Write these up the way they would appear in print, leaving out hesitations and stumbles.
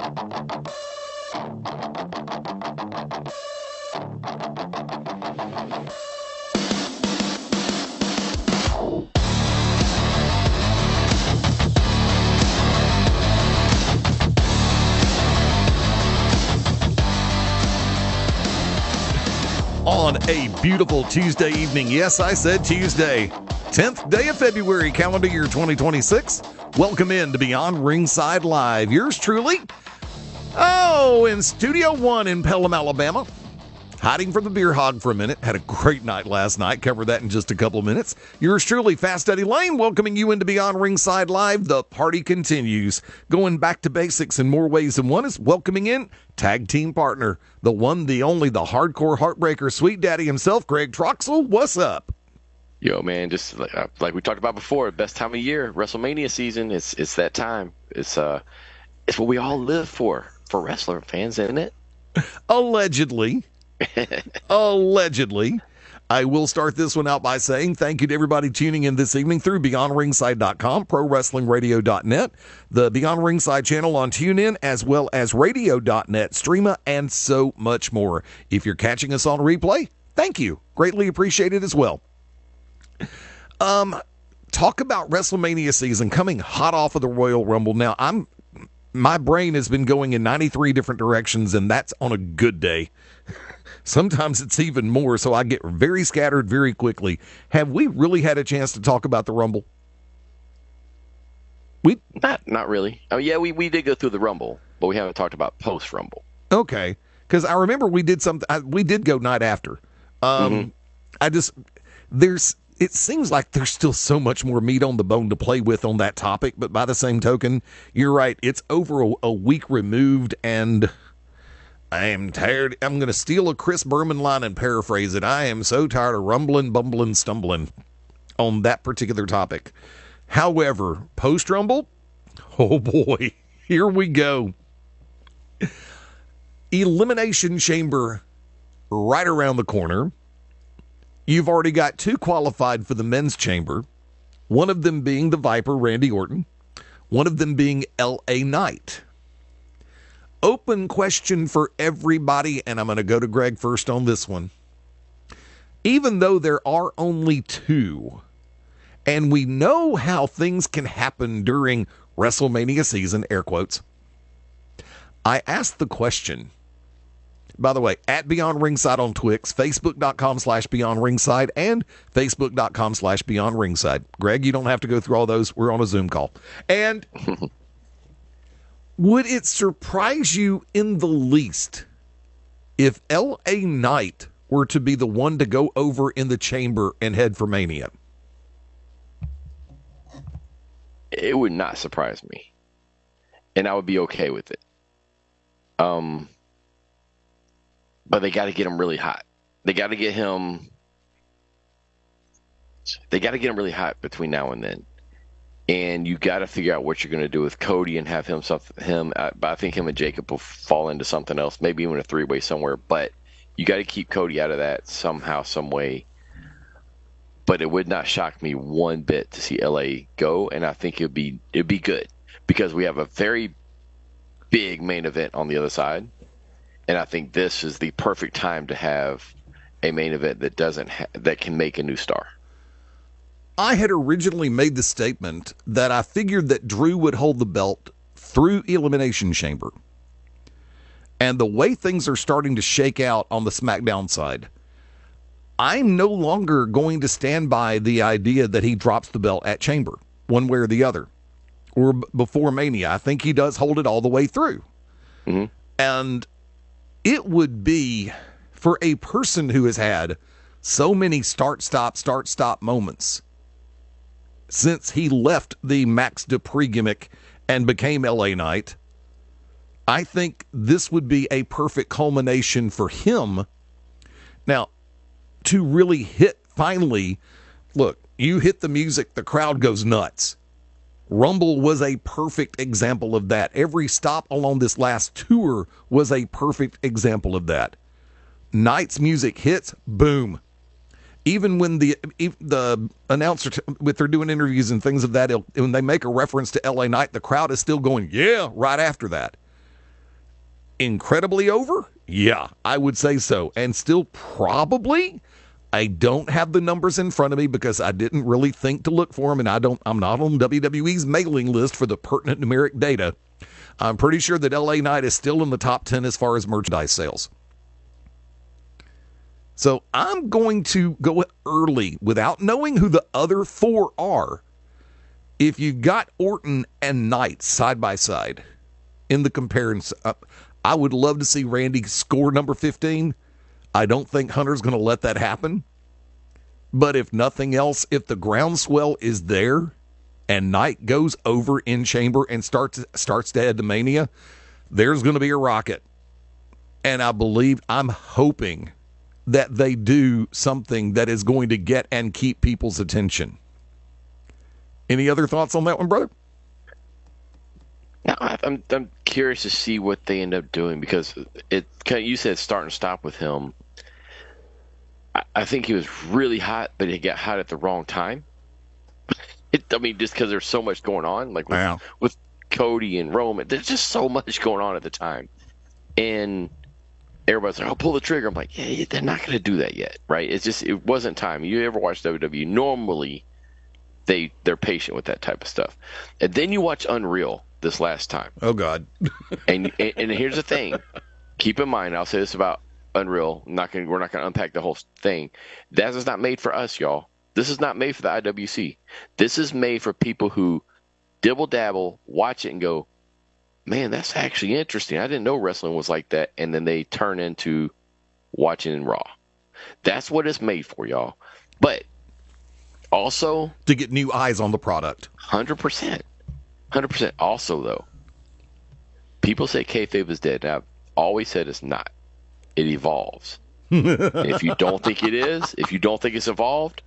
On a beautiful Tuesday evening. Yes, I said Tuesday. 10th day of February, calendar year 2026. Welcome in to Beyond Ringside Live. Yours truly. Oh, in Studio 1 in Pelham, Alabama. Hiding from the beer hog for a minute. Had a great night last night. Cover that in just a couple of minutes. Yours truly, Fast Eddie Layne, welcoming you into Beyond Ringside Live. The party continues. Going back to basics in more ways than one is welcoming in tag team partner, the one, the only, the hardcore heartbreaker, Sweet Daddy himself, Greg Troxell. What's up? Yo, man, just like we talked about before, best time of year, WrestleMania season. It's that time. It's what we all live for wrestler fans, isn't it? Allegedly. Allegedly. I will start this one out by saying thank you to everybody tuning in this evening through BeyondRingside.com, ProWrestlingRadio.net, the Beyond Ringside channel on TuneIn, as well as Radio.net, Streama, and so much more. If you're catching us on replay, thank you. Greatly appreciated as well. Talk about WrestleMania season coming hot off of the Royal Rumble. Now, my brain has been going in 93 different directions, and that's on a good day. Sometimes it's even more, so I get very scattered very quickly. Have we really had a chance to talk about the Rumble? Not really. Oh, yeah, we did go through the Rumble, but we haven't talked about post-Rumble. Okay, because I remember we did something. We did go night after. It seems like there's still so much more meat on the bone to play with on that topic, but by the same token, you're right. It's over a week removed, and I am tired. I'm going to steal a Chris Berman line and paraphrase it. I am so tired of rumbling, bumbling, stumbling on that particular topic. However, post-Rumble, oh boy, here we go. Elimination Chamber right around the corner. You've already got two qualified for the men's chamber, one of them being the Viper, Randy Orton, one of them being L.A. Knight. Open question for everybody, and I'm going to go to Greg first on this one. Even though there are only two, and we know how things can happen during WrestleMania season, air quotes, I asked the question. By the way, at Beyond Ringside on Twix, Facebook.com/Beyond Ringside, and Facebook.com/Beyond Ringside. Greg, you don't have to go through all those. We're on a Zoom call. And would it surprise you in the least if L.A. Knight were to be the one to go over in the chamber and head for Mania? It would not surprise me, and I would be okay with it. But they got to get him really hot. They got to get him really hot between now and then. And you got to figure out what you're going to do with Cody and have but I think him and Jacob will fall into something else, maybe even a three-way somewhere. But you got to keep Cody out of that somehow, some way. But it would not shock me one bit to see LA go, and I think it'd be good because we have a very big main event on the other side. And I think this is the perfect time to have a main event that that can make a new star. I had originally made the statement that I figured that Drew would hold the belt through Elimination Chamber. And the way things are starting to shake out on the SmackDown side, I'm no longer going to stand by the idea that he drops the belt at Chamber, one way or the other, or before Mania. I think he does hold it all the way through. Mm-hmm. And it would be, for a person who has had so many start-stop moments since he left the Max Dupree gimmick and became L.A. Knight, I think this would be a perfect culmination for him. Now, to really hit, finally, look, you hit the music, the crowd goes nuts. Rumble was a perfect example of that. Every stop along this last tour was a perfect example of that. Knight's music hits, boom. Even when the announcer, if they're doing interviews and things of that, when they make a reference to L.A. Knight, the crowd is still going, yeah, right after that. incredibly over? Yeah, I would say so. And still probably, I don't have the numbers in front of me because I didn't really think to look for them, and I'm not on WWE's mailing list for the pertinent numeric data. I'm pretty sure that LA Knight is still in the top 10 as far as merchandise sales. So I'm going to go early without knowing who the other four are. If you got Orton and Knight side by side in the comparison, I would love to see Randy score number 15. I don't think Hunter's going to let that happen. But if nothing else, if the groundswell is there and Knight goes over in Chamber and starts to head to Mania, there's going to be a rocket. And I'm hoping that they do something that is going to get and keep people's attention. Any other thoughts on that one, brother? No, I'm curious to see what they end up doing because you said start and stop with him. I think he was really hot, but he got hot at the wrong time. Just because there's so much going on, like with Cody and Roman, there's just so much going on at the time, and everybody's like, "Oh, pull the trigger." I'm like, "Yeah, they're not going to do that yet, right?" It wasn't time. You ever watch WWE? Normally, they're patient with that type of stuff, and then you watch Unreal this last time. Oh God! and here's the thing: keep in mind, I'll say this about Unreal. We're not going to unpack the whole thing. That is not made for us, y'all. This is not made for the IWC. This is made for people who dibble dabble, watch it, and go, "Man, that's actually interesting. I didn't know wrestling was like that." And then they turn into watching Raw. That's what it's made for, y'all. But also to get new eyes on the product. 100%. 100%. Also, though, people say kayfabe is dead. Now, I've always said it's not. It evolves. If you don't think it is, if you don't think it's evolved,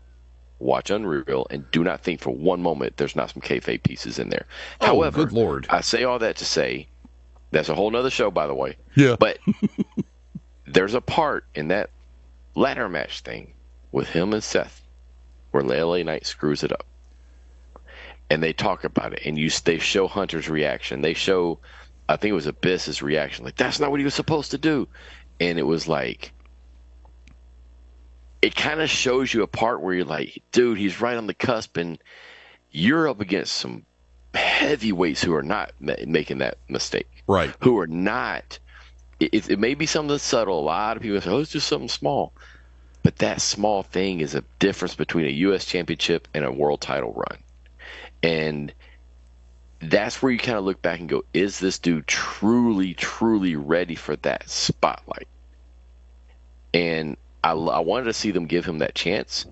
watch Unreal and do not think for one moment there's not some kayfabe pieces in there. Oh, however, good Lord. I say all that to say that's a whole nother show, by the way. Yeah. But there's a part in that ladder match thing with him and Seth where LA Knight screws it up. And they talk about it, and they show Hunter's reaction. They show, I think it was Abyss's reaction, like, that's not what he was supposed to do. And it was like, it kind of shows you a part where you're like, dude, he's right on the cusp, and you're up against some heavyweights who are not making that mistake. Right. Who are not, it may be something subtle. A lot of people say, oh, it's just something small. But that small thing is a difference between a U.S. championship and a world title run. And that's where you kind of look back and go, is this dude truly, truly ready for that spotlight? And I wanted to see them give him that chance.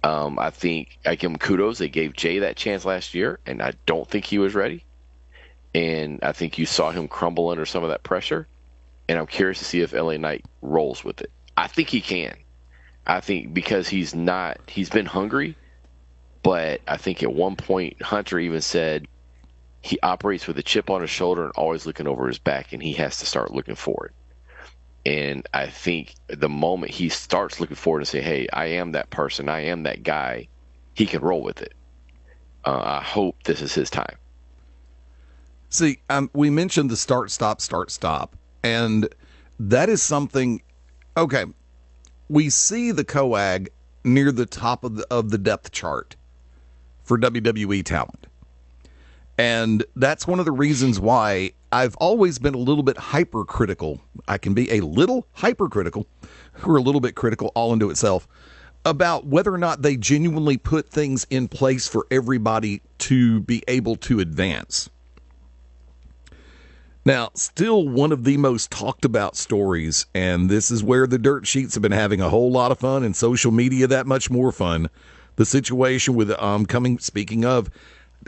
I think I give him kudos. They gave Jay that chance last year, and I don't think he was ready. And I think you saw him crumble under some of that pressure. And I'm curious to see if LA Knight rolls with it. I think he can. I think because he's been hungry, but I think at one point Hunter even said he operates with a chip on his shoulder and always looking over his back, and he has to start looking forward. And I think the moment he starts looking forward and say, hey, I am that person, I am that guy, he can roll with it. I hope this is his time. See, we mentioned the start, stop. And that is something, okay, we see the COAG near the top of the depth chart for WWE talent. And that's one of the reasons why I've always been a little bit hypercritical. I can be a little hypercritical, or a little bit critical all into itself, about whether or not they genuinely put things in place for everybody to be able to advance. Now, still one of the most talked about stories, and this is where the dirt sheets have been having a whole lot of fun and social media that much more fun. The situation with speaking of,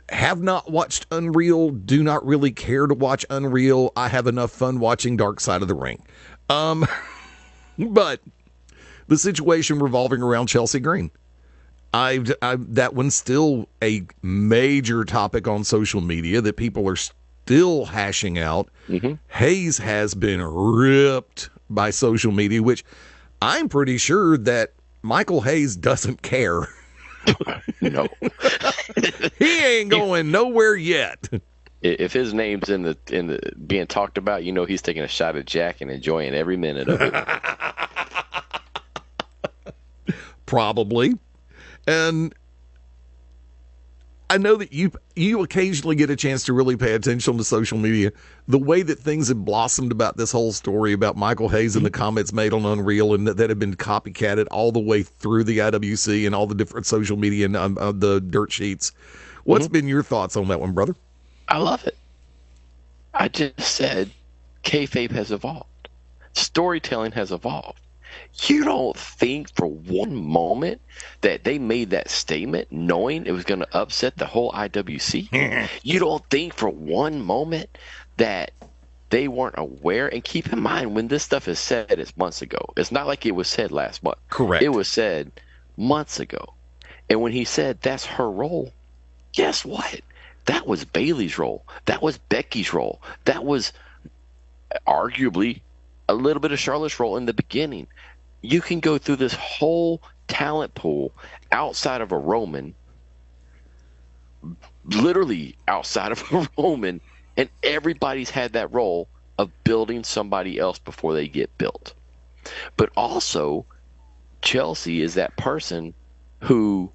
have not watched Unreal, do not really care to watch Unreal. I have enough fun watching Dark Side of the Ring. But the situation revolving around Chelsea Green. That one's still a major topic on social media that people are still hashing out. Mm-hmm. Hayes has been ripped by social media, which I'm pretty sure that Michael Hayes doesn't care. No. He ain't going nowhere yet. If his name's in the being talked about, he's taking a shot at Jack and enjoying every minute of it. Probably. And I know that you occasionally get a chance to really pay attention to social media. The way that things have blossomed about this whole story about Michael Hayes and the comments made on Unreal, and that have been copycatted all the way through the IWC and all the different social media and the dirt sheets. What's been your thoughts on that one, brother? I love it. I just said kayfabe has evolved. Storytelling has evolved. You don't think for one moment that they made that statement knowing it was going to upset the whole IWC? You don't think for one moment that they weren't aware? And keep in mind, when this stuff is said, it's months ago. It's not like it was said last month. Correct. It was said months ago. And when he said that's her role, guess what? That was Bayley's role. That was Becky's role. That was arguably a little bit of Charlotte's role in the beginning. You can go through this whole talent pool outside of a Roman, literally outside of a Roman, and everybody's had that role of building somebody else before they get built. But also, Chelsea is that person who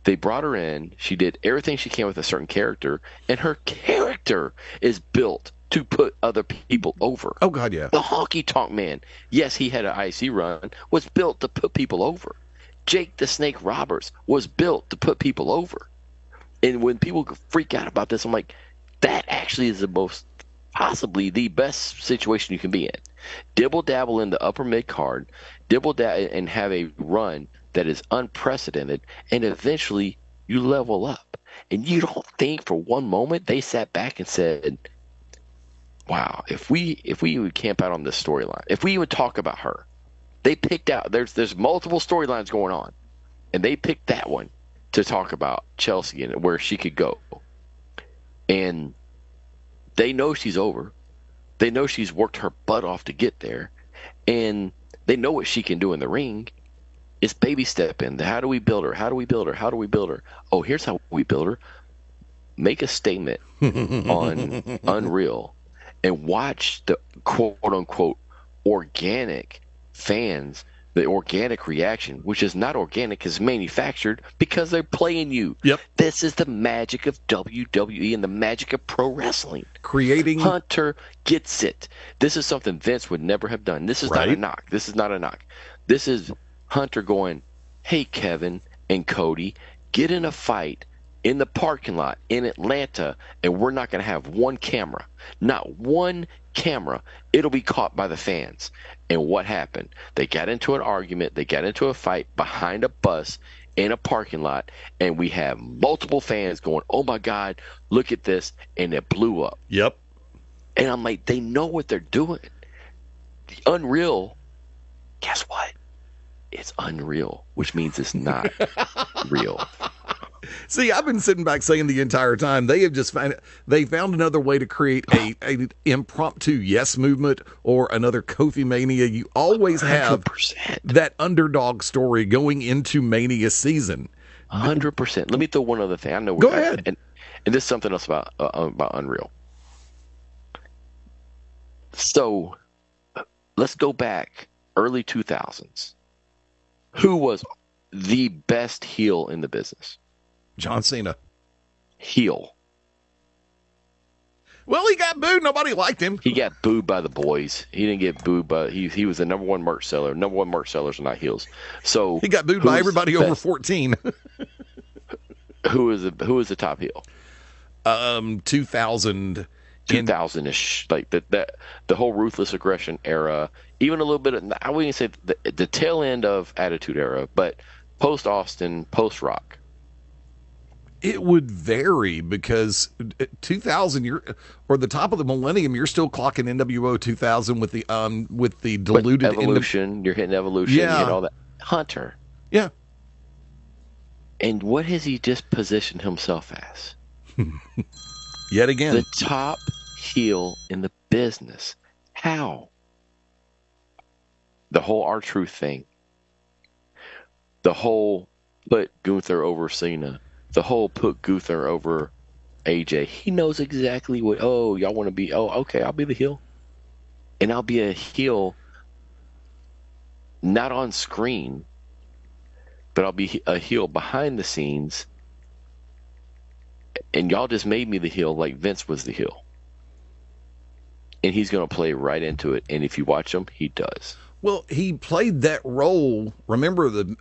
they brought her in. She did everything she can with a certain character, and her character is built to put other people over. Oh, God, yeah. The Honky Tonk Man, yes, he had an IC run, was built to put people over. Jake the Snake Roberts was built to put people over. And when people freak out about this, I'm like, that actually is the most, possibly the best situation you can be in. Dibble-dabble in the upper mid-card, dibble-dabble and have a run that is unprecedented, and eventually you level up. And you don't think for one moment they sat back and said, wow, if we even camp out on this storyline, if we even talk about her, they picked out, there's multiple storylines going on, and they picked that one to talk about Chelsea and where she could go. And they know she's over. They know she's worked her butt off to get there, and they know what she can do in the ring. It's baby stepping. How do we build her? How do we build her? How do we build her? Oh, here's how we build her. Make a statement on Unreal and watch the quote-unquote organic fans, the organic reaction, which is not organic, is manufactured because they're playing you. Yep. This is the magic of WWE and the magic of pro wrestling. Creating. Hunter gets it. This is something Vince would never have done. This is not a knock. This is not a knock. This is Hunter going, hey, Kevin and Cody, get in a fight in the parking lot in Atlanta, and we're not going to have one camera. Not one camera. It'll be caught by the fans. And what happened? They got into an argument. They got into a fight behind a bus in a parking lot, and we have multiple fans going, oh, my God, look at this, and it blew up. Yep. And I'm like, they know what they're doing. The Unreal, guess what? It's unreal, which means it's not real. See, I've been sitting back saying the entire time they have just found another way to create a impromptu yes movement or another Kofi Mania. You always have 100%. that underdog story going into Mania season. 100%. Let me throw one other thing. I know. Go ahead. And this is something else about Unreal. So let's go back early 2000s. Who was the best heel in the business? John Cena. Heel. Well, he got booed. Nobody liked him. He got booed by the boys. He didn't get booed by he was the number one merch seller. Number one merch sellers are not heels. So he got booed by everybody over 14. Who is the top heel? 2000-ish, like the whole Ruthless Aggression era, even a little bit of, I wouldn't say the tail end of Attitude Era, but post Austin, post Rock. It would vary because 2000, or the top of the millennium, you're still clocking NWO 2000 with the diluted Evolution. You're hitting Evolution. Yeah. You hit all that. Hunter. Yeah. And what has he just positioned himself as? Yet again, The top heel in the business. How? The whole R-Truth thing. The whole put Gunther over Cena. The whole put Gunther over AJ, he knows exactly what. Oh, y'all want to be? Oh, okay, I'll be the heel, and I'll be a heel, not on screen, but I'll be a heel behind the scenes. And y'all just made me the heel like Vince was the heel. And he's going to play right into it. And if you watch him, he does. Well, he played that role. Remember the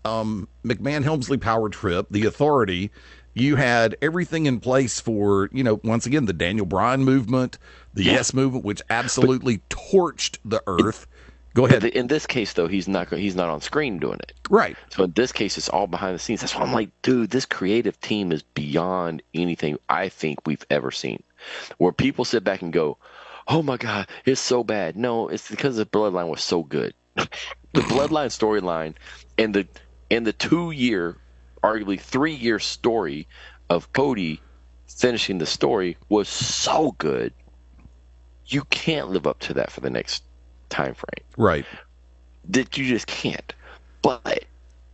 McMahon Helmsley power trip, the Authority. You had everything in place for, once again, the Daniel Bryan movement, the Yes movement, which absolutely torched the earth. Go ahead. In this case, though, he's not on screen doing it. Right. So in this case, it's all behind the scenes. That's why I'm like, dude, this creative team is beyond anything I think we've ever seen. Where people sit back and go, oh my God, it's so bad. No, it's because the Bloodline was so good. The Bloodline storyline and the 2-year, arguably 3-year story of Cody finishing the story was so good. You can't live up to that for the next time frame. Right. That you just can't. But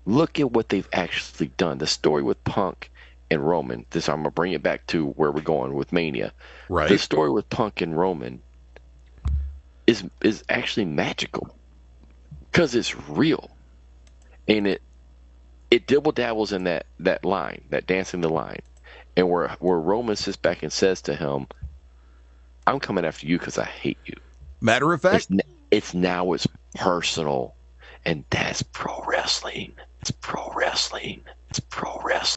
look at what they've actually done. The story with Punk and Roman. I'm going to bring it back to where we're going with Mania. Right. The story with Punk and Roman is actually magical because it's real, and it double dabbles in that line, that dancing the line, and where Roman sits back and says to him, "I'm coming after you because I hate you." Matter of fact, it's personal, and that's pro wrestling. It's pro wrestling. It's pro wrestling.